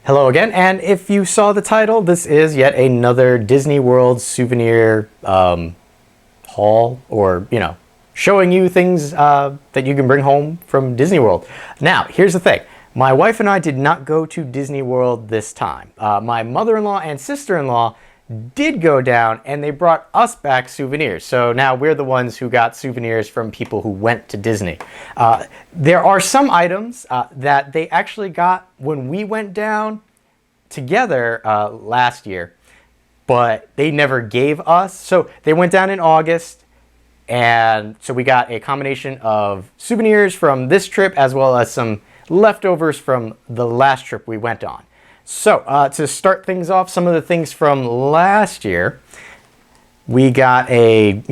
Hello again, and if you saw the title, this is yet another Disney World souvenir haul, or, showing you things that you can bring home from Disney World. Now, here's the thing. My wife and I did not go to Disney World this time. My mother-in-law and sister-in-law did go down, and they brought us back souvenirs. So now we're the ones who got souvenirs from people who went to Disney. There are some items that they actually got when we went down together last year, but they never gave us. So they went down in August, and so we got a combination of souvenirs from this trip as well as some leftovers from the last trip we went on. So to start things off, some of the things from last year, we got a,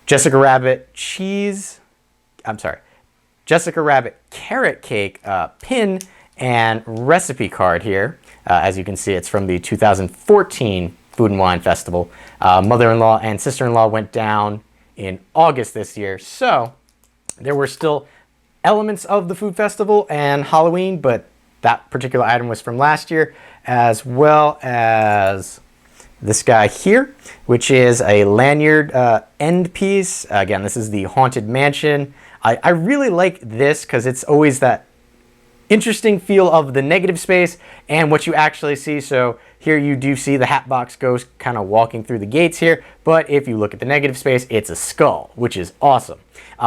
Jessica Rabbit carrot cake pin and recipe card here. As you can see, it's from the 2014 Food and Wine Festival. Mother-in-law and sister-in-law went down in August this year, so there were still elements of the food festival and Halloween, but that particular item was from last year, as well as this guy here, which is a lanyard end piece. Again, this is the Haunted Mansion. I really like this because it's always that interesting feel of the negative space and what you actually see. So here you do see the Hatbox Ghost kind of walking through the gates here, but if you look at the negative space, it's a skull, which is awesome.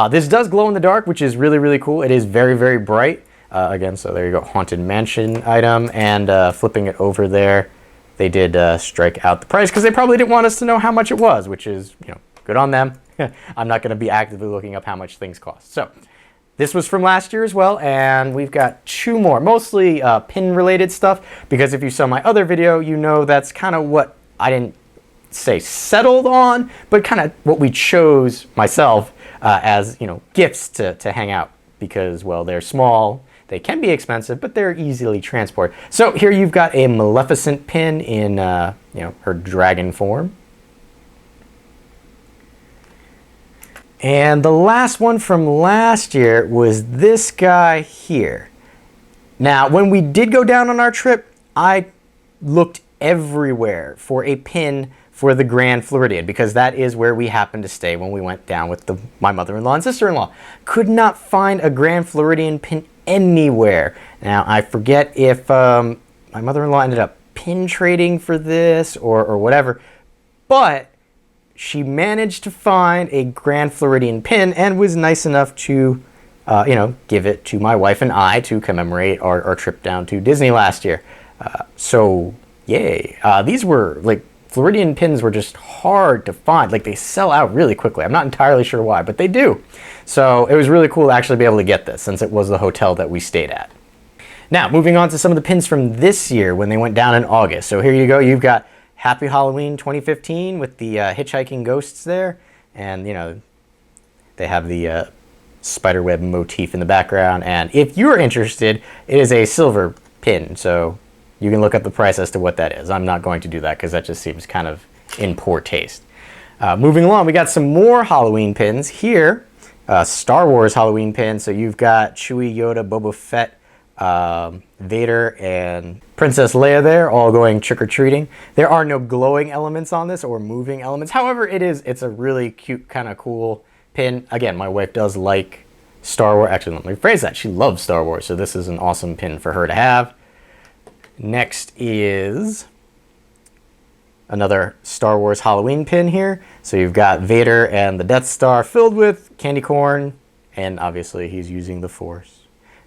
This does glow in the dark, which is really, really cool. It is very, very bright. Again, so there you go, Haunted Mansion item, and flipping it over there, they did strike out the price because they probably didn't want us to know how much it was, which is, good on them. I'm not going to be actively looking up how much things cost. So this was from last year as well, and we've got two more, mostly pin-related stuff, because if you saw my other video, you know that's kind of what I didn't say settled on, but kind of what we chose myself as, gifts to hang out, because, well, they're small. They can be expensive, but they're easily transported. So here you've got a Maleficent pin in, her dragon form. And the last one from last year was this guy here. Now, when we did go down on our trip, I looked everywhere for a pin for the Grand Floridian, because that is where we happened to stay when we went down with my mother-in-law and sister-in-law. Could not find a Grand Floridian pin anywhere. Now, I forget if my mother-in-law ended up pin trading for this or whatever, but she managed to find a Grand Floridian pin and was nice enough to, give it to my wife and I to commemorate our trip down to Disney last year. So, yay. These were, Floridian pins were just hard to find. They sell out really quickly. I'm not entirely sure why, but they do. So it was really cool to actually be able to get this, since it was the hotel that we stayed at. Now, moving on to some of the pins from this year when they went down in August. So here you go. You've got Happy Halloween 2015 with the hitchhiking ghosts there. And, they have the spiderweb motif in the background. And if you're interested, it is a silver pin. So you can look up the price as to what that is. I'm not going to do that because that just seems kind of in poor taste. Moving along, we got some more Halloween pins here. Star Wars Halloween pin. So you've got Chewie, Yoda, Boba Fett, Vader, and Princess Leia there, all going trick-or-treating. There are no glowing elements on this or moving elements. However, it's a really cute, kind of cool pin. Again, my wife does like Star Wars. Actually, let me rephrase that. She loves Star Wars, so this is an awesome pin for her to have. Next is another Star Wars Halloween pin here. So you've got Vader and the Death Star filled with candy corn, and obviously he's using the Force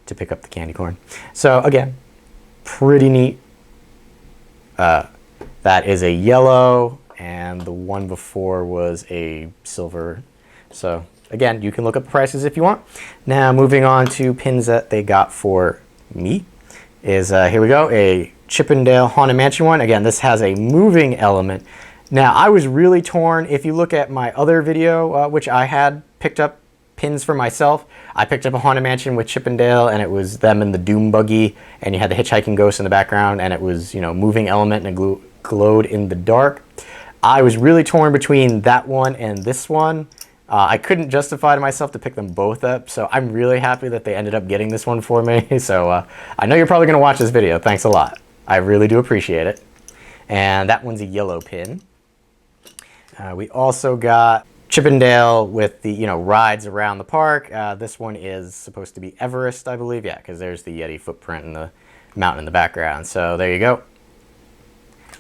to pick up the candy corn. So again, pretty neat. That is a yellow, and the one before was a silver. So again, you can look up the prices if you want. Now moving on to pins that they got for me is, here we go, a Chippendale Haunted Mansion one. Again, this has a moving element. Now, I was really torn. If you look at my other video, which I had picked up pins for myself, I picked up a Haunted Mansion with Chippendale, and it was them in the Doom buggy, and you had the hitchhiking ghost in the background, and it was, moving element, and it glowed in the dark. I was really torn between that one and this one. I couldn't justify to myself to pick them both up, so I'm really happy that they ended up getting this one for me. So I know you're probably going to watch this video. Thanks a lot. I really do appreciate it. And that one's a yellow pin. We also got Chippendale with the, rides around the park. This one is supposed to be Everest, I believe. Yeah, because there's the Yeti footprint and the mountain in the background. So there you go.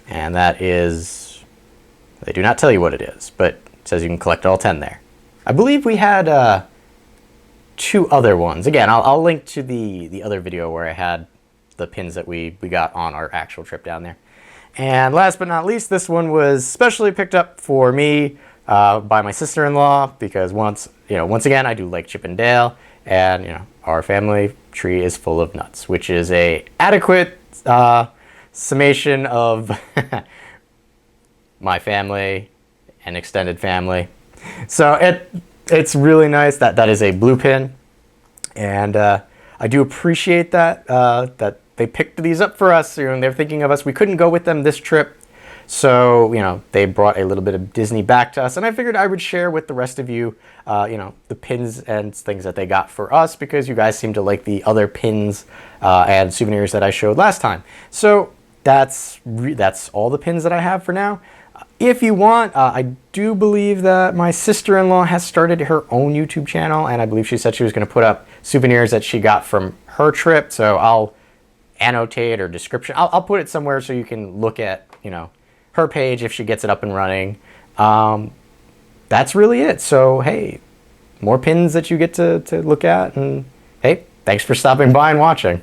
And that is, they do not tell you what it is, but it says you can collect all 10 there. I believe we had 2 other ones. Again, I'll link to the other video where I had the pins that we got on our actual trip down there. And last but not least, this one was specially picked up for me by my sister-in-law, because once again, I do like Chippendale, and our family tree is full of nuts, which is a adequate summation of my family and extended family. So it's really nice. That is a blue pin, and I do appreciate that that they picked these up for us. They're thinking of us. We couldn't go with them this trip, so they brought a little bit of Disney back to us, and I figured I would share with the rest of you, the pins and things that they got for us, because you guys seem to like the other pins and souvenirs that I showed last time. So that's all the pins that I have for now. If you want, I do believe that my sister-in-law has started her own YouTube channel, and I believe she said she was going to put up souvenirs that she got from her trip. So I'll annotate or description. I'll put it somewhere so you can look at, her page if she gets it up and running. That's really it. So, hey, more pins that you get to look at. And hey, thanks for stopping by and watching.